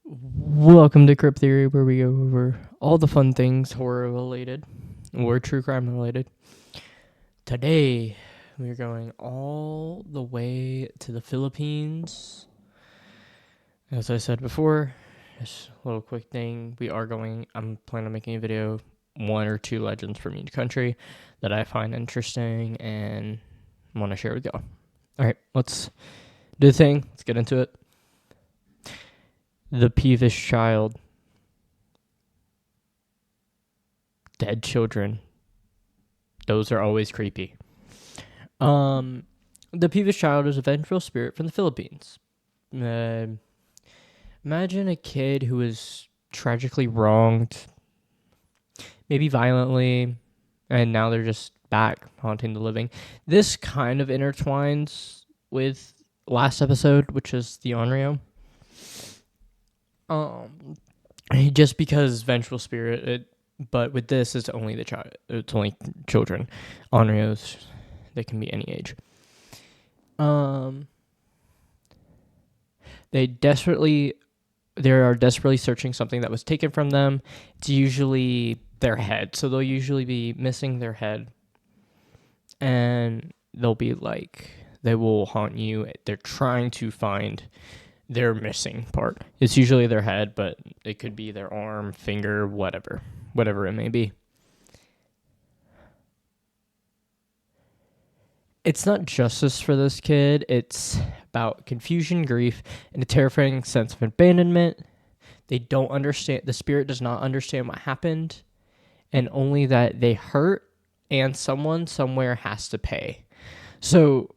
Welcome to Crypt Theory, where we go over all the fun things horror related or true crime related. Today, we're going all the way to the Philippines. As I said before, just a little quick thing. I'm planning on making a video, one or two legends from each country that I find interesting and want to share with y'all. All right, let's do the thing. Let's get into it. The Peevish Child. Dead children. Those are always creepy. The Peevish Child is a vengeful spirit from the Philippines. Imagine a kid who was tragically wronged, maybe violently, and now they're just back haunting the living. This kind of intertwines with last episode, which is the Onryo. Just because vengeful spirit, but with this, it's only the child. It's only children. Onryos, they can be any age. They are desperately searching something that was taken from them. It's usually their head, so they'll usually be missing their head, and they'll be like, they will haunt you. They're trying to find their missing part. It's usually their head, but it could be their arm, finger, whatever it may be. It's not justice for this kid. It's about confusion, grief, and a terrifying sense of abandonment. They don't understand. The spirit does not understand what happened, and only that they hurt, and someone somewhere has to pay. So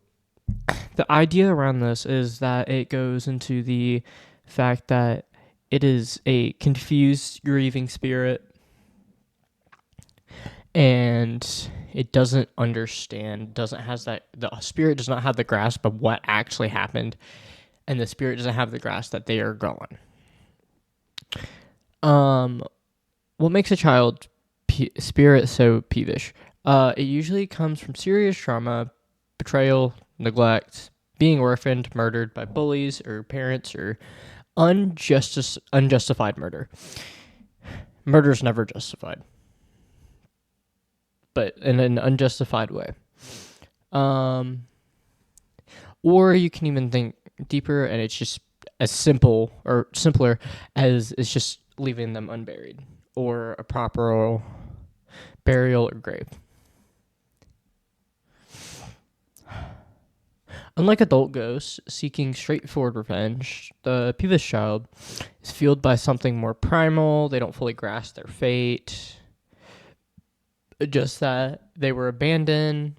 the idea around this is that it goes into the fact that it is a confused, grieving spirit, and it doesn't understand, the spirit does not have the grasp of what actually happened, and the spirit doesn't have the grasp that they are gone. What makes a child spirit so peevish? It usually comes from serious trauma, betrayal, neglect, being orphaned, murdered by bullies or parents, or unjustified murder. Murder's never justified, but in an unjustified way. Or you can even think deeper, and it's just as simple or simpler as it's just leaving them unburied or a proper burial or grave. Unlike adult ghosts seeking straightforward revenge, the peevish child is fueled by something more primal. They don't fully grasp their fate, just that they were abandoned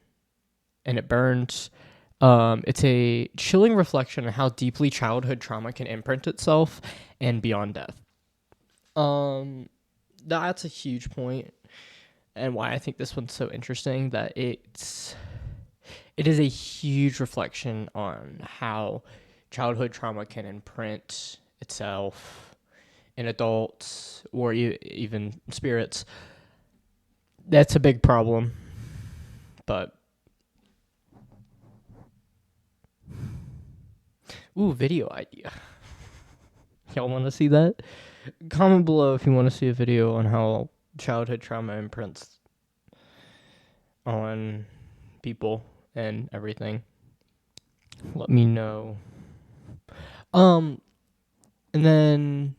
and it burns. It's a chilling reflection on how deeply childhood trauma can imprint itself and beyond death. That's a huge point, and why I think this one's so interesting, that it is a huge reflection on how childhood trauma can imprint itself in adults or even spirits. That's a big problem, but video idea. Y'all want to see that? Comment below if you want to see a video on how childhood trauma imprints on people and everything. Let me know. And then,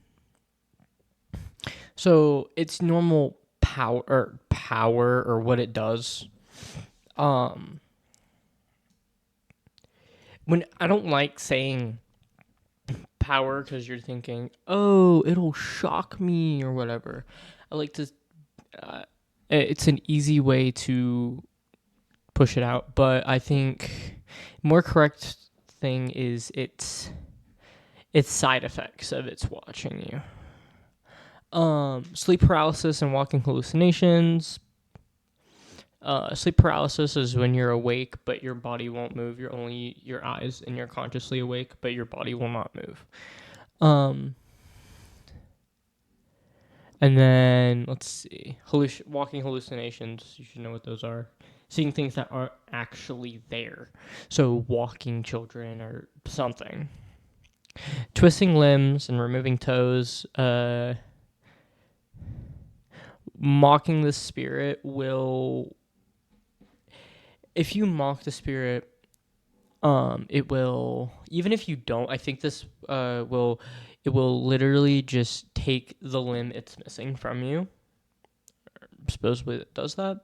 so it's normal power or what it does. When I don't like saying power, because you're thinking, oh, it'll shock me or whatever. I like to. It's an easy way to push it out, but I think more correct thing is its side effects of its watching you. Sleep paralysis and walking hallucinations. Sleep paralysis is when you're awake but your body won't move. You're only your eyes and you're consciously awake, but your body will not move. And then let's see, walking hallucinations. You should know what those are. Seeing things that aren't actually there. So walking children or something. Twisting limbs and removing toes, mocking the spirit will, if you mock the spirit, it will, even if you don't, I think this it will literally just take the limb it's missing from you. Supposedly it does that.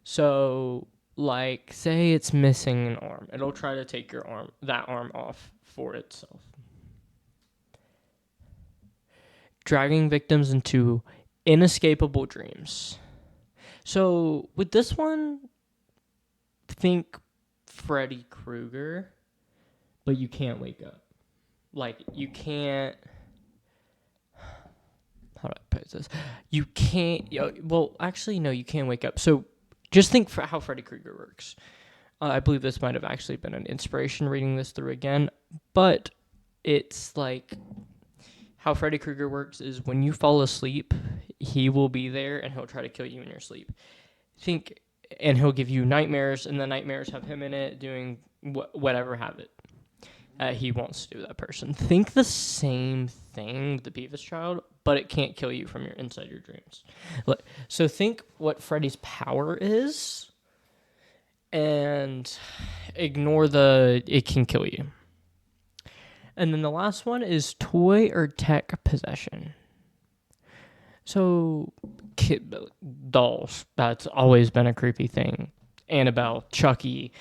So, like, say it's missing an arm, it'll try to take that arm off for itself. Dragging victims into inescapable dreams. So, with this one, think Freddy Krueger, but you can't wake up. Like, you can't. How do I put this? You can't. Well, actually, no, you can't wake up. So, just think for how Freddy Krueger works. I believe this might have actually been an inspiration reading this through again, but it's like how Freddy Krueger works is when you fall asleep, he will be there and he'll try to kill you in your sleep. And he'll give you nightmares, and the nightmares have him in it doing whatever habit he wants to do with that person. Think the same thing with the Peevish child, but it can't kill you from inside your dreams. So think what Freddy's power is, and ignore it can kill you. And then the last one is toy or tech possession. So, dolls, that's always been a creepy thing. Annabelle, Chucky,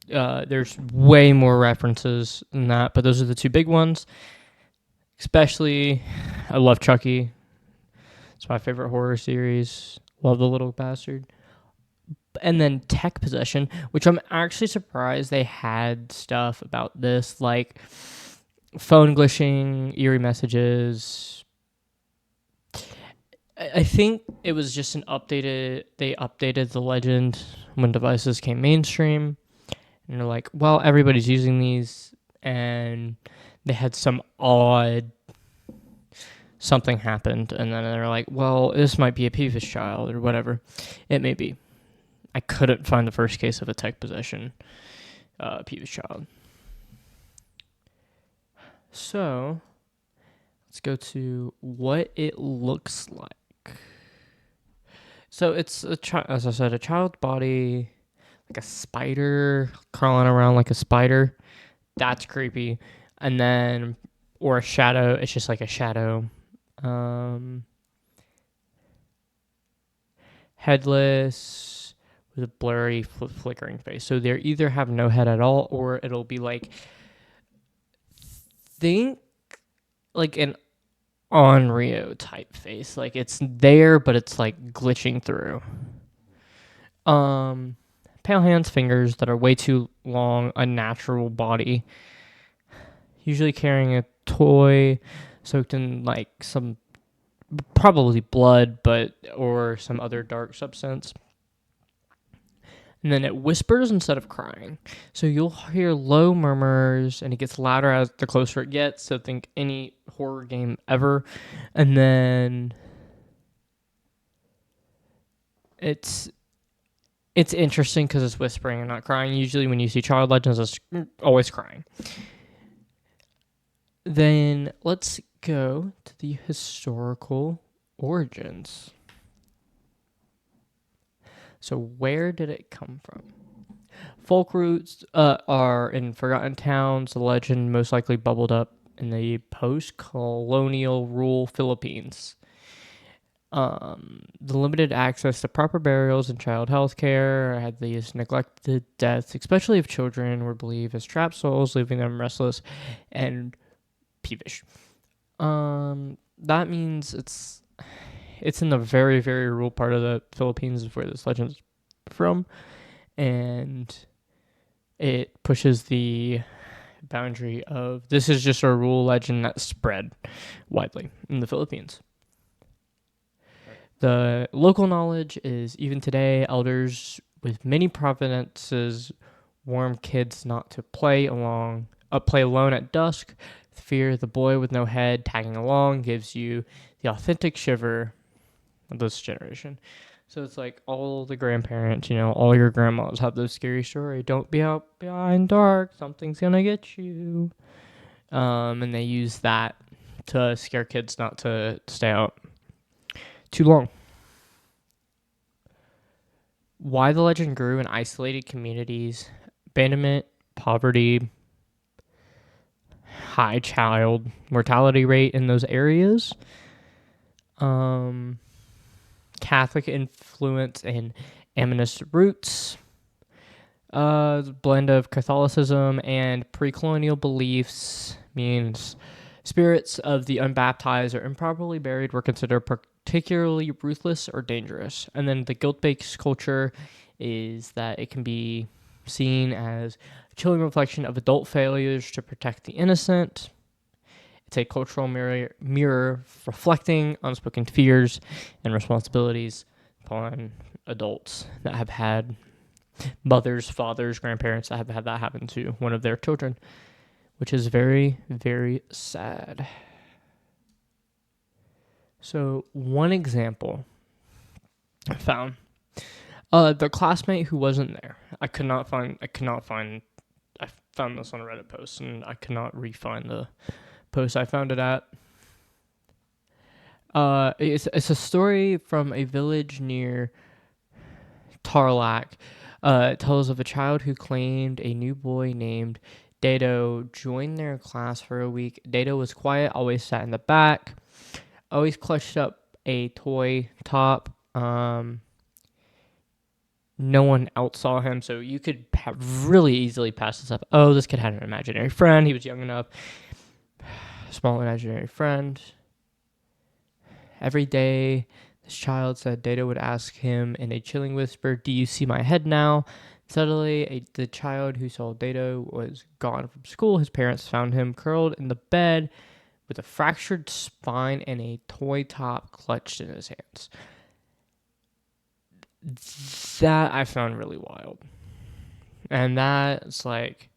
there's way more references than that, but those are the two big ones. Especially, I love Chucky. It's my favorite horror series. Love the little bastard. And then tech possession, which I'm actually surprised they had stuff about this, like phone glitching, eerie messages. I think it was just they updated the legend when devices came mainstream. And they're like, well, everybody's using these. And they had some odd something happened. And then they're like, well, this might be a peevish child or whatever it may be. I couldn't find the first case of a tech possession peevish child. So, let's go to what it looks like. So it's as I said, a child's body, like a spider crawling around like a spider. That's creepy. And then, or a shadow. It's just like a shadow. Headless with a blurry, flickering face. So they either have no head at all, or it'll be like, think like an Onryo type face. Like it's there, but it's like glitching through. Pale hands, fingers that are way too long, unnatural body. Usually carrying a toy soaked in like some probably blood, or some other dark substance. And then it whispers instead of crying. So you'll hear low murmurs, and it gets louder as the closer it gets. So think any horror game ever. And then it's interesting because it's whispering and not crying. Usually when you see child legends, it's always crying. Then let's go to the historical origins. So where did it come from? Folk roots are in forgotten towns. The legend most likely bubbled up in the post-colonial rural Philippines. The limited access to proper burials and child health care had these neglected deaths, especially if children were believed as trapped souls, leaving them restless and peevish. That means it's in the very, very rural part of the Philippines where this legend is from, and it pushes the boundary of this is just a rural legend that spread widely in the Philippines. The local knowledge is even today, elders with many provinces warn kids not to play alone at dusk. Fear the boy with no head tagging along gives you the authentic shiver of this generation. So it's like all the grandparents, all your grandmas have this scary story. Don't be out behind dark. Something's gonna get you. And they use that to scare kids not to stay out too long. Why the legend grew in isolated communities, abandonment, poverty, high child mortality rate in those areas, Catholic influence and animist roots, blend of Catholicism and pre-colonial beliefs means spirits of the unbaptized or improperly buried were considered particularly ruthless or dangerous. And then the guilt-based culture is that it can be seen as a chilling reflection of adult failures to protect the innocent. It's a cultural mirror reflecting unspoken fears and responsibilities upon adults that have had mothers, fathers, grandparents that have had that happen to one of their children, which is very, very sad. So one example I found, the classmate who wasn't there. I found this on a Reddit post and I could not re-find the post I found it at. It's a story from a village near Tarlac. It tells of a child who claimed a new boy named Dado joined their class for a week. Dado was quiet, always sat in the back, always clutched up a toy top. No one else saw him, so you could really easily pass this up. Oh, this kid had an imaginary friend. He was young enough. Small imaginary friend. Every day, this child said Dado would ask him in a chilling whisper, "Do you see my head now?" Suddenly, the child who saw Dado was gone from school. His parents found him curled in the bed with a fractured spine and a toy top clutched in his hands. That I found really wild. And that's like,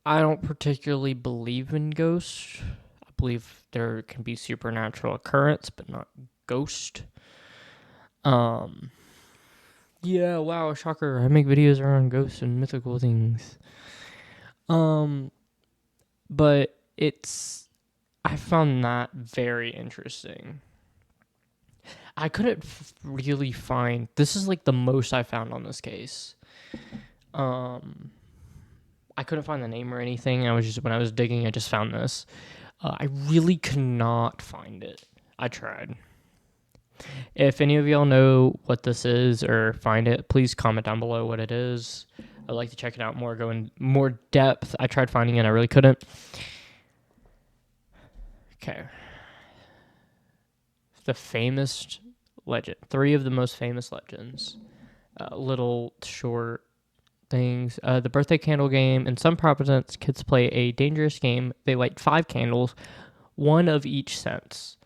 I don't particularly believe in ghosts. I believe there can be supernatural occurrence, but not ghost. Yeah, wow, shocker. I make videos around ghosts and mythical things. But I found that very interesting. I couldn't really find, this is like the most I found on this case. I couldn't find the name or anything. When I was digging, I just found this. I really could not find it. I tried. If any of y'all know what this is or find it, please comment down below what it is. I'd like to check it out more, go in more depth. I tried finding it, I really couldn't. Okay. The famous legend. 3 of the most famous legends. Little short things. The birthday candle game. In some provinces, kids play a dangerous game. They light 5 candles, one of each scent.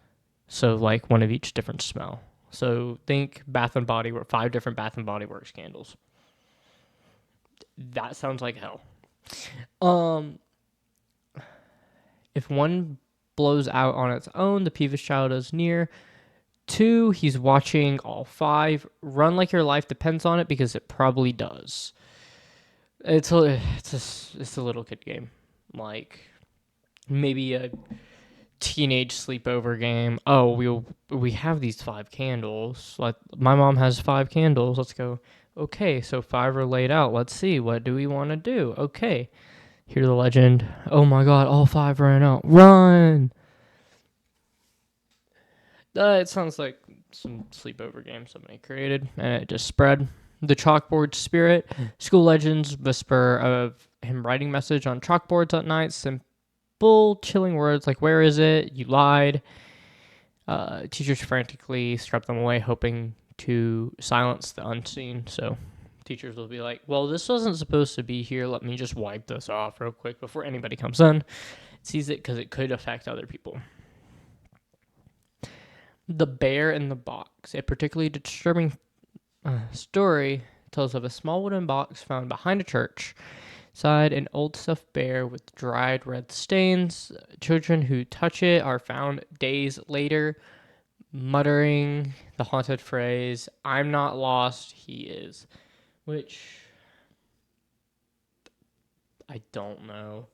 So, like, one of each different smell. So, think Bath and Body Works, 5 different Bath and Body Works candles. That sounds like hell. If one blows out on its own, the peevish child is near. 2, he's watching all 5. Run like your life depends on it, because it probably does. It's a little kid game, like maybe a teenage sleepover game. Oh, we have these 5 candles. Like, my mom has 5 candles. Let's go. Okay, so 5 are laid out. Let's see. What do we want to do? Okay. Hear the legend. Oh my god, all 5 ran out. Run! It sounds like some sleepover game somebody created, and it just spread. The chalkboard spirit. School legends whisper of him writing message on chalkboards at night. Simple, chilling words like, "Where is it? You lied." Teachers frantically scrub them away, hoping to silence the unseen. So teachers will be like, "Well, this wasn't supposed to be here. Let me just wipe this off real quick before anybody comes in, sees it, because it could affect other people." The Bear in the Box. A particularly disturbing story tells of a small wooden box found behind a church. Inside, an old stuffed bear with dried red stains. Children who touch it are found days later muttering the haunted phrase, "I'm not lost, he is," which I don't know.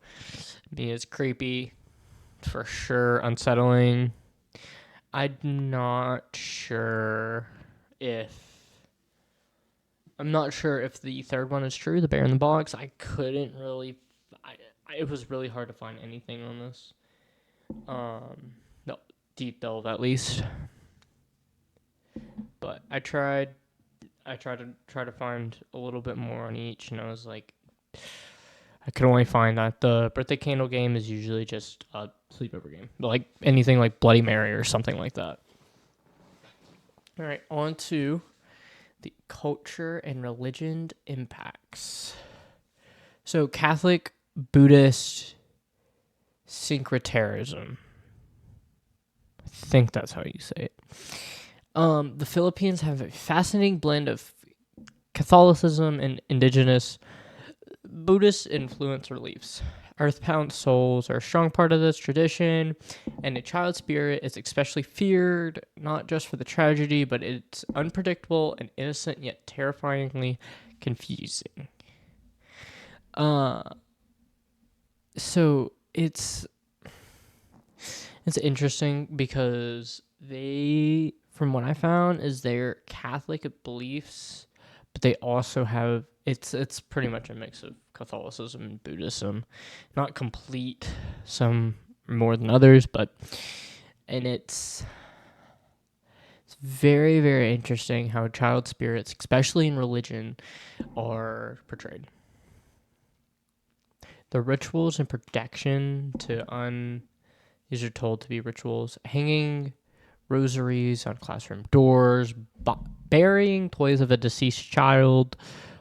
It's creepy, for sure, unsettling. I'm not sure if the third one is true, the bear in the box. I couldn't really. It was really hard to find anything on this. No deep delve at least. But I tried to find a little bit more on each, and I was like, I could only find that the birthday candle game is usually just a sleepover game, like anything like Bloody Mary or something like that. All right, on to the culture and religion impacts. So Catholic, Buddhist, syncretism. I think that's how you say it. The Philippines have a fascinating blend of Catholicism and indigenous Buddhist influence beliefs. Earthbound souls are a strong part of this tradition, and a child spirit is especially feared, not just for the tragedy, but it's unpredictable and innocent yet terrifyingly confusing. So it's interesting because they, from what I found, is their Catholic beliefs, but they also have it's pretty much a mix of Catholicism and Buddhism, not complete, some more than others, and it's very, very interesting how child spirits, especially in religion, are portrayed. The rituals and protection these are told to be rituals: hanging rosaries on classroom doors, burying toys of a deceased child,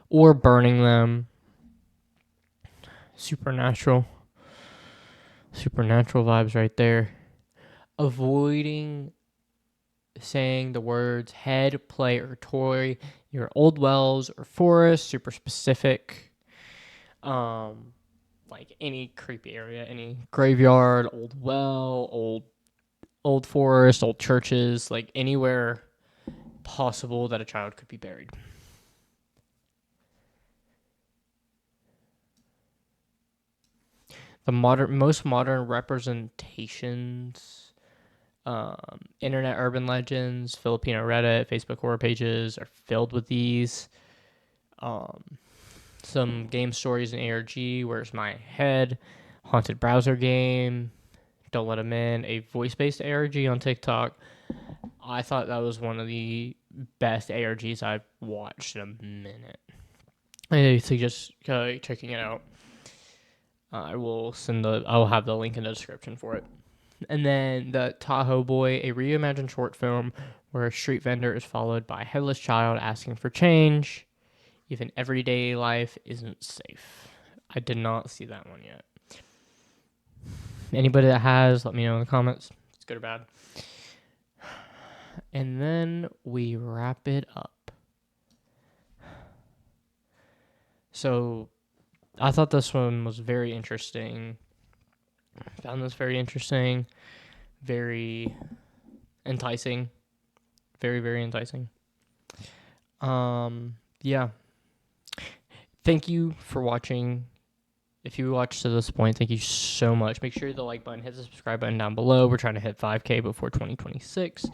or burning them. Supernatural vibes right there. Avoiding saying the words head, play, or toy. Your old wells or forests, super specific. Like any creepy area, any graveyard, old well, old forest, old churches, like anywhere possible that a child could be buried. The most modern representations, internet urban legends, Filipino Reddit, Facebook horror pages are filled with these. Some game stories in ARG, Where's My Head, haunted browser game, Don't Let Them In, a voice-based ARG on TikTok. I thought that was one of the best ARGs I've watched in a minute. I suggest checking it out. I'll have the link in the description for it. And then the Tahoe Boy, a reimagined short film where a street vendor is followed by a headless child asking for change. Even everyday life isn't safe. I did not see that one yet. Anybody that has, let me know in the comments. It's good or bad. And then we wrap it up. So I thought this one was very interesting. Found this very interesting. Very enticing. Very, very enticing. Yeah. Thank you for watching. If you watched to this point, thank you so much. Make sure the like button, hit the subscribe button down below. We're trying to hit 5K before 2026.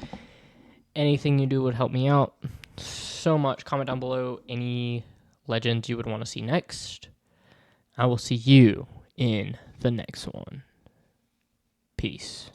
Anything you do would help me out so much. Comment down below any legends you would want to see next. I will see you in the next one. Peace.